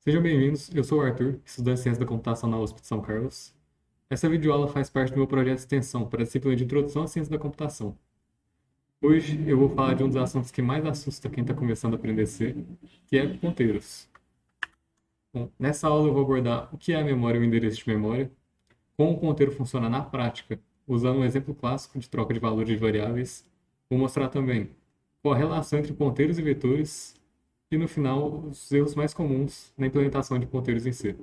Sejam bem-vindos, eu sou o Arthur, estudante de Ciência da Computação na USP de São Carlos. Essa videoaula faz parte do meu projeto de extensão para a disciplina de Introdução à Ciência da Computação. Hoje eu vou falar de um dos assuntos que mais assusta quem está começando a aprender C, que é ponteiros. Bom, nessa aula eu vou abordar o que é a memória e o endereço de memória, como o ponteiro funciona na prática, usando um exemplo clássico de troca de valores de variáveis. Vou mostrar também qual a relação entre ponteiros e vetores e, no final, os erros mais comuns na implementação de ponteiros em C.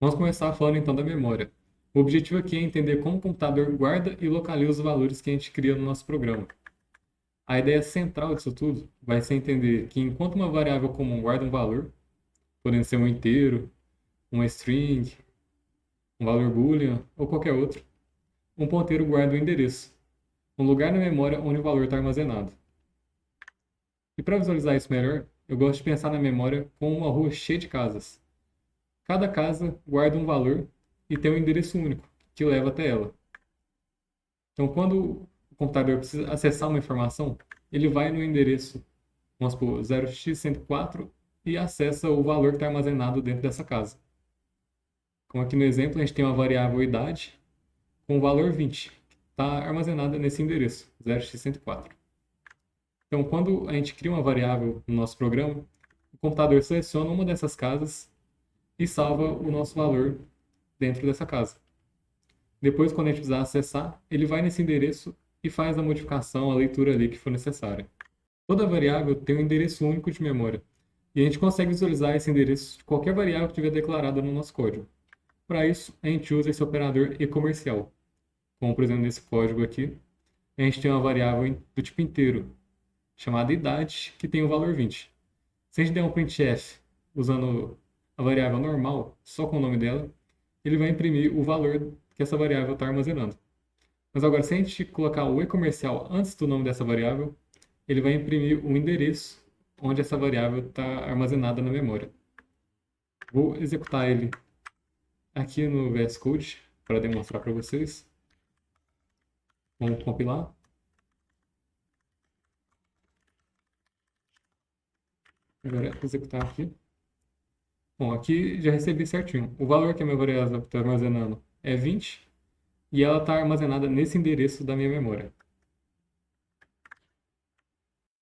Vamos começar falando então da memória. O objetivo aqui é entender como o computador guarda e localiza os valores que a gente cria no nosso programa. A ideia central disso tudo vai ser entender que enquanto uma variável comum guarda um valor, podendo ser um inteiro, uma string, um valor boolean ou qualquer outro, um ponteiro guarda o endereço, um lugar na memória onde o valor está armazenado. E para visualizar isso melhor, eu gosto de pensar na memória como uma rua cheia de casas. Cada casa guarda um valor e tem um endereço único que leva até ela. Então, quando o computador precisa acessar uma informação, ele vai no endereço, vamos supor, 0x104 e acessa o valor que está armazenado dentro dessa casa. Como aqui no exemplo, a gente tem uma variável idade com o valor 20, que está armazenada nesse endereço, 0x104. Então, quando a gente cria uma variável no nosso programa, o computador seleciona uma dessas casas e salva o nosso valor dentro dessa casa. Depois, quando a gente precisar acessar, ele vai nesse endereço e faz a modificação, a leitura ali que for necessária. Toda variável tem um endereço único de memória, e a gente consegue visualizar esse endereço de qualquer variável que tiver declarada no nosso código. Para isso, a gente usa esse operador e-comercial. Como, por exemplo, nesse código aqui, a gente tem uma variável do tipo inteiro, chamada idade, que tem o valor 20. Se a gente der um printf usando a variável normal, só com o nome dela, ele vai imprimir o valor que essa variável está armazenando. Mas agora, se a gente colocar o e-comercial antes do nome dessa variável, ele vai imprimir o endereço onde essa variável está armazenada na memória. Vou executar ele aqui no VS Code para demonstrar para vocês. Vamos compilar. Agora executar aqui. Bom, aqui já recebi certinho. O valor que a minha variável está armazenando é 20 e ela está armazenada nesse endereço da minha memória.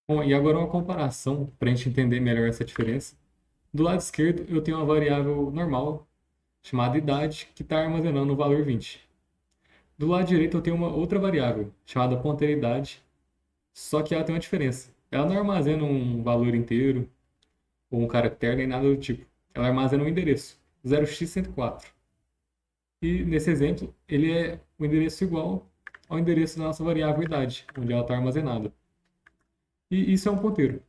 Bom, e agora uma comparação para a gente entender melhor essa diferença. Do lado esquerdo eu tenho uma variável normal chamada idade que está armazenando o valor 20. Do lado direito eu tenho uma outra variável chamada ponteiridade, só que ela tem uma diferença. Ela não armazena um valor inteiro ou um caractere nem nada do tipo. Ela armazena um endereço, 0x104. E nesse exemplo, ele é o endereço igual ao endereço da nossa variável idade, onde ela está armazenada. E isso é um ponteiro.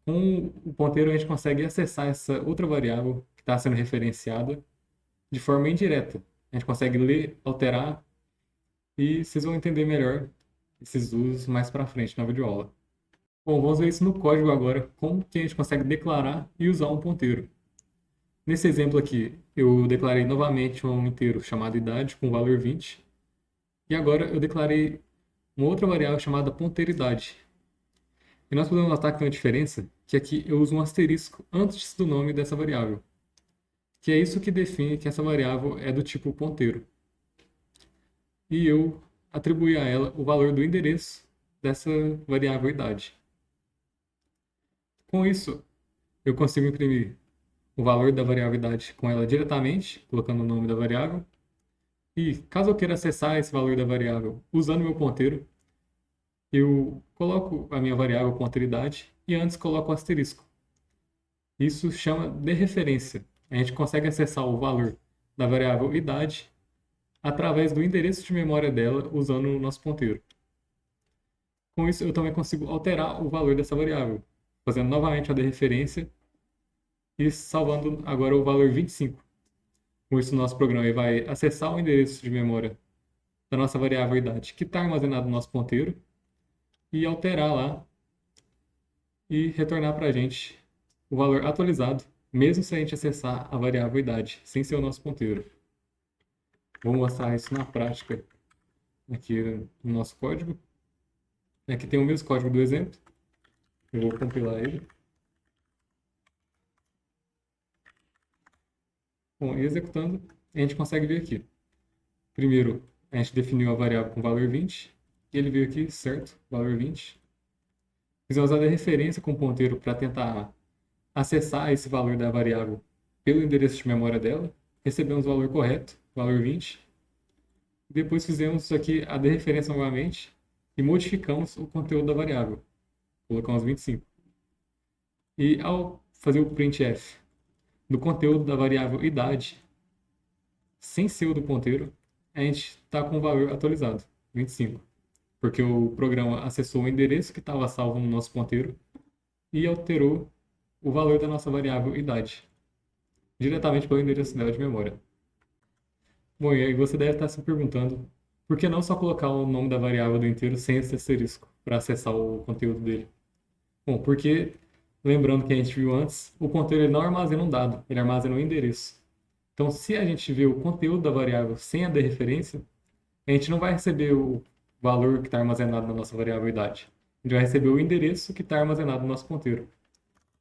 Com o ponteiro, a gente consegue acessar essa outra variável que está sendo referenciada de forma indireta. A gente consegue ler, alterar e vocês vão entender melhor esses usos mais para frente na videoaula. Bom, vamos ver isso no código agora, como que a gente consegue declarar e usar um ponteiro. Nesse exemplo aqui, eu declarei novamente um inteiro chamado idade com o valor 20. E agora eu declarei uma outra variável chamada ponteiridade. E nós podemos notar que tem uma diferença, que aqui eu uso um asterisco antes do nome dessa variável, que é isso que define que essa variável é do tipo ponteiro. E eu atribuí a ela o valor do endereço dessa variável idade. Com isso, eu consigo imprimir o valor da variável idade com ela diretamente, colocando o nome da variável. E caso eu queira acessar esse valor da variável usando meu ponteiro, eu coloco a minha variável ponteiridade e antes coloco o asterisco. Isso chama de referência. A gente consegue acessar o valor da variável idade através do endereço de memória dela usando o nosso ponteiro. Com isso, eu também consigo alterar o valor dessa variável, fazendo novamente a de referência e salvando agora o valor 25. Com isso, o nosso programa vai acessar o endereço de memória da nossa variável idade que está armazenado no nosso ponteiro e alterar lá e retornar para a gente o valor atualizado, mesmo se a gente acessar a variável idade, sem ser o nosso ponteiro. Vou mostrar isso na prática aqui no nosso código. Aqui tem o mesmo código do exemplo. Eu vou compilar ele. Bom, e executando, a gente consegue ver aqui. Primeiro, a gente definiu a variável com valor 20, e ele veio aqui, certo, valor 20. Fizemos a referência com o ponteiro para tentar acessar esse valor da variável pelo endereço de memória dela. Recebemos o valor correto, valor 20. Depois fizemos aqui a dereferência novamente e modificamos o conteúdo da variável. Colocamos 25. E ao fazer o printf do conteúdo da variável idade, sem ser o do ponteiro, a gente está com o valor atualizado, 25. Porque o programa acessou o endereço que estava salvo no nosso ponteiro e alterou o valor da nossa variável idade, diretamente pelo endereço dela de memória. Bom, e aí você deve estar se perguntando, por que não só colocar o nome da variável do inteiro sem esse asterisco para acessar o conteúdo dele? Bom, porque, lembrando que a gente viu antes, o ponteiro ele não armazena um dado, ele armazena um endereço. Então, se a gente vê o conteúdo da variável sem a dereferência, a gente não vai receber o valor que está armazenado na nossa variável idade. A gente vai receber o endereço que está armazenado no nosso ponteiro.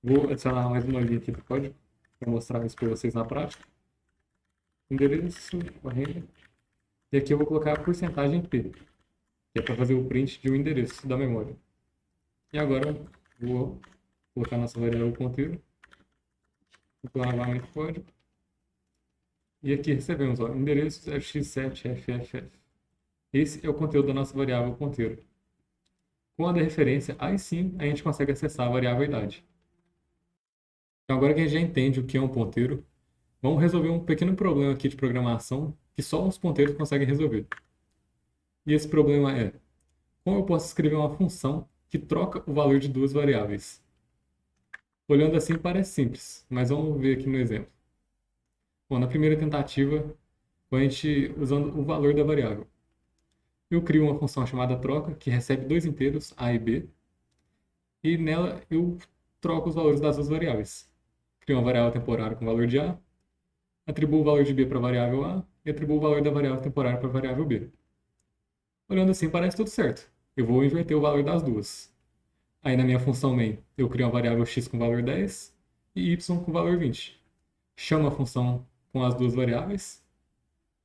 Vou adicionar mais uma linha aqui do código para mostrar isso para vocês na prática. Endereço, barreira. E aqui eu vou colocar a porcentagem P, que é para fazer o print de um endereço da memória. E agora vou colocar nossa variável ponteiro. Vou colocar novamente o código. E aqui recebemos, ó, endereço x7ffff. Esse é o conteúdo da nossa variável ponteiro. Com a dereferência, aí sim a gente consegue acessar a variável idade. Então agora que a gente já entende o que é um ponteiro, vamos resolver um pequeno problema aqui de programação que só os ponteiros conseguem resolver. E esse problema é, como eu posso escrever uma função que troca o valor de duas variáveis? Olhando assim parece simples, mas vamos ver aqui no exemplo. Bom, na primeira tentativa, a gente usando o valor da variável. Eu crio uma função chamada troca, que recebe dois inteiros, a e b, e nela eu troco os valores das duas variáveis. Crio uma variável temporária com valor de a, atribuo o valor de b para a variável a e atribuo o valor da variável temporária para a variável b. Olhando assim parece tudo certo. Eu vou inverter o valor das duas. Aí na minha função main, eu crio uma variável x com valor 10 e y com valor 20. Chamo a função com as duas variáveis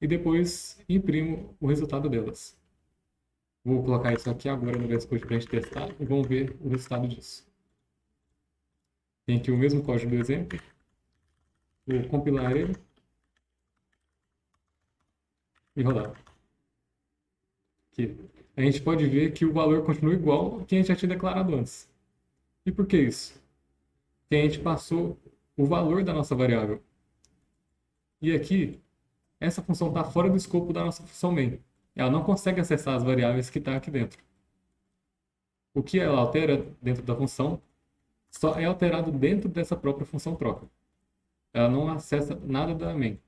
e depois imprimo o resultado delas. Vou colocar isso aqui agora no VS Code para a gente testar e vamos ver o resultado disso. Tem aqui o mesmo código do exemplo. Vou compilar ele e rodar. Aqui. A gente pode ver que o valor continua igual ao que a gente já tinha declarado antes. E por que isso? Porque a gente passou o valor da nossa variável. E aqui, essa função está fora do escopo da nossa função main. Ela não consegue acessar as variáveis que estão aqui dentro. O que ela altera dentro da função só é alterado dentro dessa própria função troca. Ela não acessa nada da main.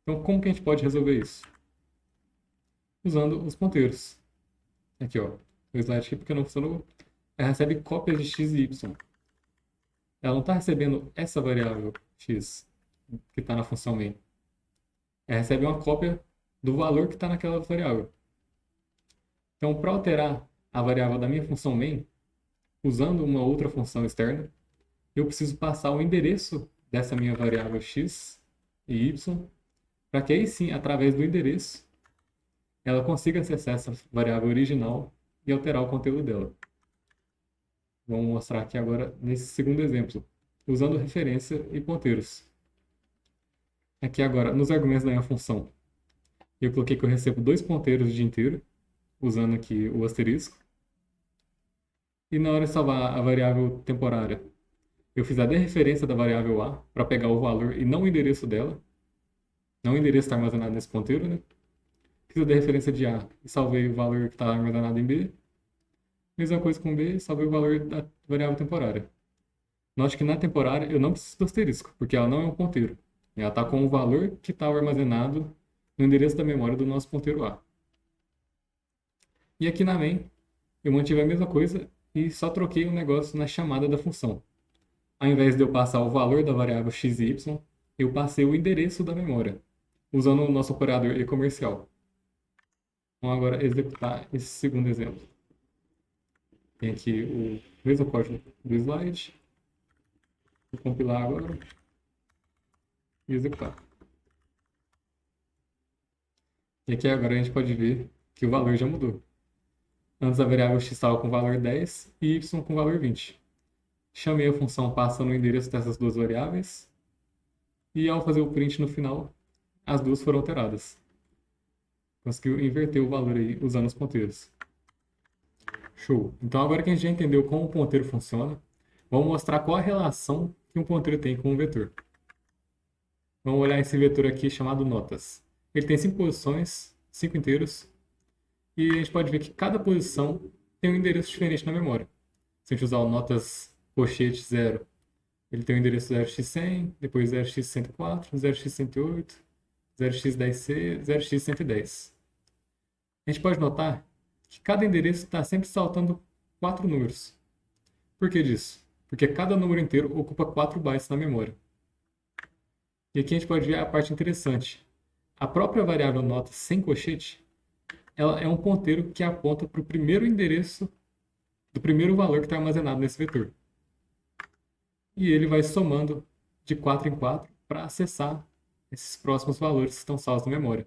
Então, como que a gente pode resolver isso? Usando os ponteiros. Aqui, ó. O slide aqui, porque não funcionou. Ela recebe cópias de x e y. Ela não está recebendo essa variável x que está na função main. Ela recebe uma cópia do valor que está naquela variável. Então, para alterar a variável da minha função main, usando uma outra função externa, eu preciso passar o endereço dessa minha variável x e y, para que aí sim, através do endereço, ela consiga acessar essa variável original e alterar o conteúdo dela. Vamos mostrar aqui agora nesse segundo exemplo, usando referência e ponteiros. Aqui agora, nos argumentos da minha função, eu coloquei que eu recebo dois ponteiros de inteiro, usando aqui o asterisco. E na hora de salvar a variável temporária, eu fiz a dereferência da variável a para pegar o valor e não o endereço dela. Não o endereço está armazenado nesse ponteiro, né? Fiz a dereferência de a e salvei o valor que está armazenado em b. Mesma coisa com b, salvei o valor da variável temporária. Note que na temporária eu não preciso do asterisco, porque ela não é um ponteiro. Ela está com o valor que estava armazenado no endereço da memória do nosso ponteiro a. E aqui na main, eu mantive a mesma coisa e só troquei um negócio na chamada da função. Ao invés de eu passar o valor da variável x e y, eu passei o endereço da memória, usando o nosso operador e-comercial. Vamos agora executar esse segundo exemplo. Tem aqui o mesmo código do slide. Vou compilar agora e executar. E aqui agora a gente pode ver que o valor já mudou. Antes a variável x estava com valor 10 e y com valor 20. Chamei a função passando o endereço dessas duas variáveis e ao fazer o print no final, as duas foram alteradas. Conseguiu inverter o valor aí usando os ponteiros. Show! Então agora que a gente já entendeu como o ponteiro funciona, vamos mostrar qual a relação que um ponteiro tem com um vetor. Vamos olhar esse vetor aqui chamado notas. Ele tem 5 posições, 5 inteiros, e a gente pode ver que cada posição tem um endereço diferente na memória. Se a gente usar o notas pochete 0, ele tem o endereço 0x100, depois 0x104, 0x108, 0x10c, 0x110. A gente pode notar que cada endereço está sempre saltando 4 números. Por que disso? Porque cada número inteiro ocupa 4 bytes na memória. E aqui a gente pode ver a parte interessante. A própria variável nota sem colchete, ela é um ponteiro que aponta para o primeiro endereço do primeiro valor que está armazenado nesse vetor. E ele vai somando de 4 em 4 para acessar esses próximos valores que estão salvos na memória.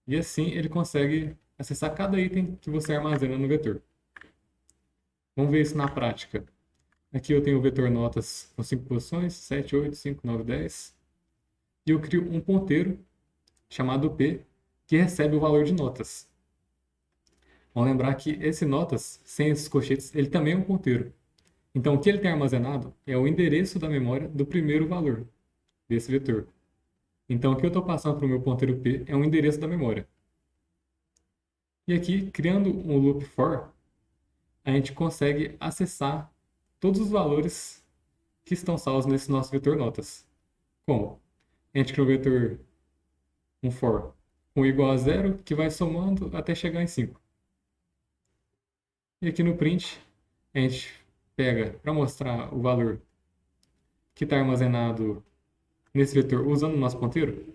E assim ele consegue acessar cada item que você armazena no vetor. Vamos ver isso na prática. Aqui eu tenho o vetor notas com 5 posições, 7, 8, 5, 9, 10. E eu crio um ponteiro chamado P, que recebe o valor de notas. Vamos lembrar que esse notas, sem esses colchetes, ele também é um ponteiro. Então o que ele tem armazenado é o endereço da memória do primeiro valor desse vetor. Então o que eu estou passando para o meu ponteiro P é o endereço da memória. E aqui, criando um loop for, a gente consegue acessar todos os valores que estão salvos nesse nosso vetor notas. Como? A gente cria um vetor, um for, com igual a 0, que vai somando até chegar em 5. E aqui no print, a gente pega para mostrar o valor que está armazenado nesse vetor usando o nosso ponteiro.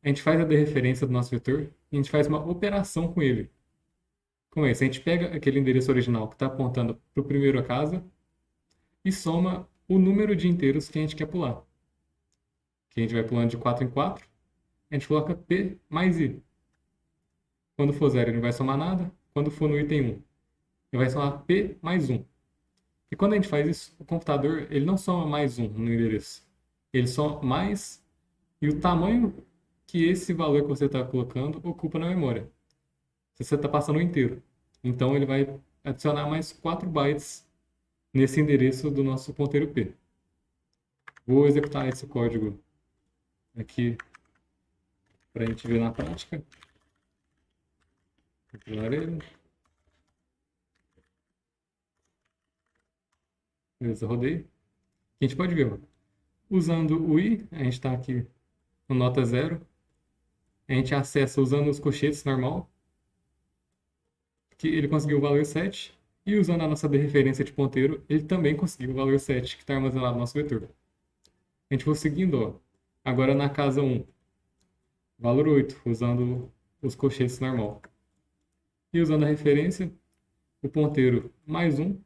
A gente faz a dereferência do nosso vetor e a gente faz uma operação com ele. Como é isso? A gente pega aquele endereço original que está apontando para o primeiro a casa e soma o número de inteiros que a gente quer pular. Que a gente vai pulando de 4 em 4. A gente coloca P mais I. Quando for 0, ele não vai somar nada. Quando for no item 1, ele vai somar P mais 1. E quando a gente faz isso, o computador ele não soma mais 1 no endereço. Ele soma mais e o tamanho que esse valor que você está colocando ocupa na memória. Se você está passando o inteiro. Então ele vai adicionar mais 4 bytes nesse endereço do nosso ponteiro P. Vou executar esse código aqui para a gente ver na prática. Compilar ele. Beleza, rodei. A gente pode ver, ó, usando o I, a gente está aqui no nota 0. A gente acessa usando os colchetes normal, que ele conseguiu o valor 7. E usando a nossa referência de ponteiro, ele também conseguiu o valor 7, que está armazenado no nosso vetor. A gente vai seguindo, ó. Agora na casa 1, valor 8, usando os colchetes normal. E usando a referência, o ponteiro mais 1,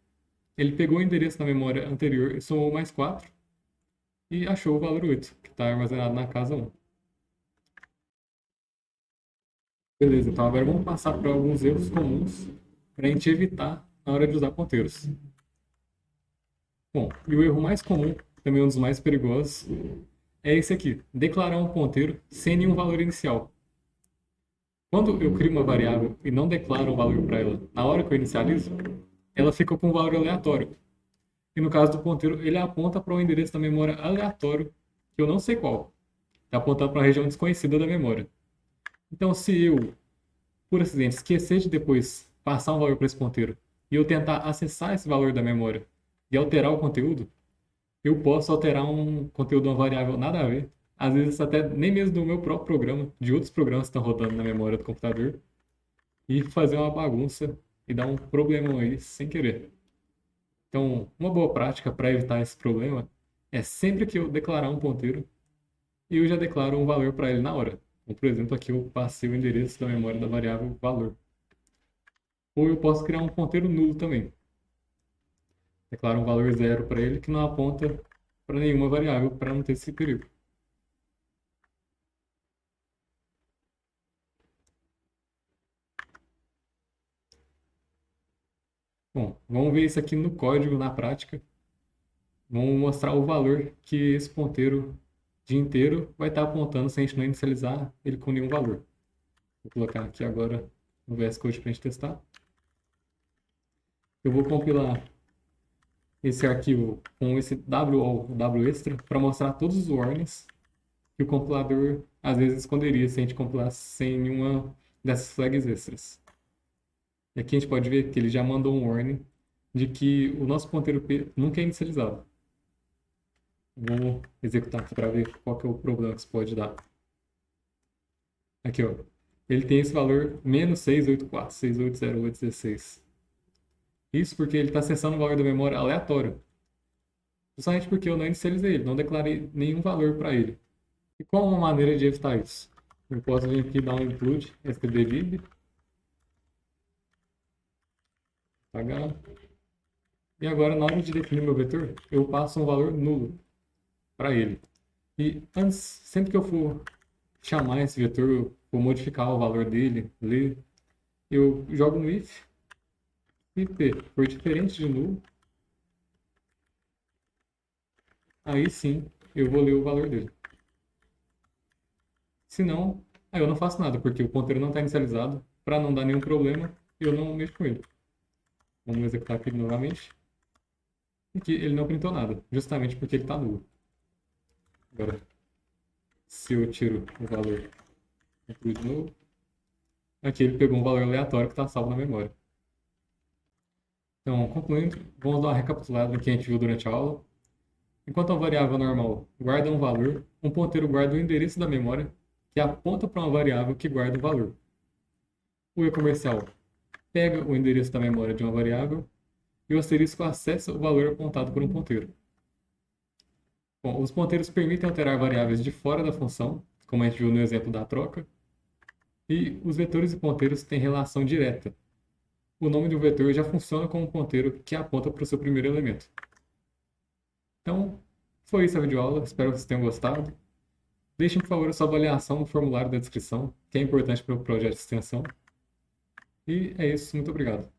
ele pegou o endereço na memória anterior e somou mais 4 e achou o valor 8, que está armazenado na casa 1. Beleza, então agora vamos passar para alguns erros comuns para a gente evitar na hora de usar ponteiros. Bom, e o erro mais comum, também um dos mais perigosos, é esse aqui, declarar um ponteiro sem nenhum valor inicial. Quando eu crio uma variável e não declaro um valor para ela na hora que eu inicializo, ela fica com um valor aleatório. E no caso do ponteiro, ele aponta para um endereço da memória aleatório, que eu não sei qual. Está apontando para uma região desconhecida da memória. Então, se eu, por acidente, esquecer de depois passar um valor para esse ponteiro e eu tentar acessar esse valor da memória e alterar o conteúdo, eu posso alterar um conteúdo de uma variável nada a ver, às vezes até nem mesmo do meu próprio programa, de outros programas que estão rodando na memória do computador, e fazer uma bagunça e dar um problemão aí sem querer. Então, uma boa prática para evitar esse problema é sempre que eu declarar um ponteiro, eu já declaro um valor para ele na hora. Então, por exemplo, aqui eu passei o endereço da memória da variável valor. Ou eu posso criar um ponteiro nulo também. Declaro um valor 0 para ele que não aponta para nenhuma variável para não ter esse perigo. Bom, vamos ver isso aqui no código, na prática. Vamos mostrar o valor que esse ponteiro de inteiro vai estar apontando se a gente não inicializar ele com nenhum valor. Vou colocar aqui agora no VS Code para a gente testar. Eu vou compilar esse arquivo com esse WOL, WExtra, para mostrar todos os warnings que o compilador às vezes esconderia se a gente compilasse sem nenhuma dessas flags extras. E aqui a gente pode ver que ele já mandou um warning de que o nosso ponteiro P nunca é inicializado. Vamos executar aqui para ver qual que é o problema que isso pode dar. Aqui, ó. Ele tem esse valor menos 684, 680816. Isso porque ele está acessando um valor da memória aleatório. Justamente porque eu não inicializei ele, não declarei nenhum valor para ele. E qual uma maneira de evitar isso? Eu posso vir aqui dar um include stdlib, apagar. E agora, na hora de definir meu vetor, eu passo um valor nulo para ele. E antes, sempre que eu for chamar esse vetor, eu vou modificar o valor dele, ler, eu jogo um if, e p for diferente de nulo, aí sim eu vou ler o valor dele. Se não, aí eu não faço nada, porque o ponteiro não está inicializado, para não dar nenhum problema, eu não mexo com ele. Vamos executar aqui novamente. E aqui ele não printou nada, justamente porque ele está nulo. Agora, se eu tiro o valor de novo, aqui ele pegou um valor aleatório que está salvo na memória. Então, concluindo, vamos dar uma recapitulada do que a gente viu durante a aula. Enquanto uma variável normal guarda um valor, um ponteiro guarda o endereço da memória que aponta para uma variável que guarda o valor. O e-comercial pega o endereço da memória de uma variável e o asterisco acessa o valor apontado por um ponteiro. Bom, os ponteiros permitem alterar variáveis de fora da função, como a gente viu no exemplo da troca, e os vetores e ponteiros têm relação direta. O nome do vetor já funciona como um ponteiro que aponta para o seu primeiro elemento. Então, foi isso a videoaula, espero que vocês tenham gostado. Deixem, por favor, a sua avaliação no formulário da descrição, que é importante para o projeto de extensão. E é isso, muito obrigado.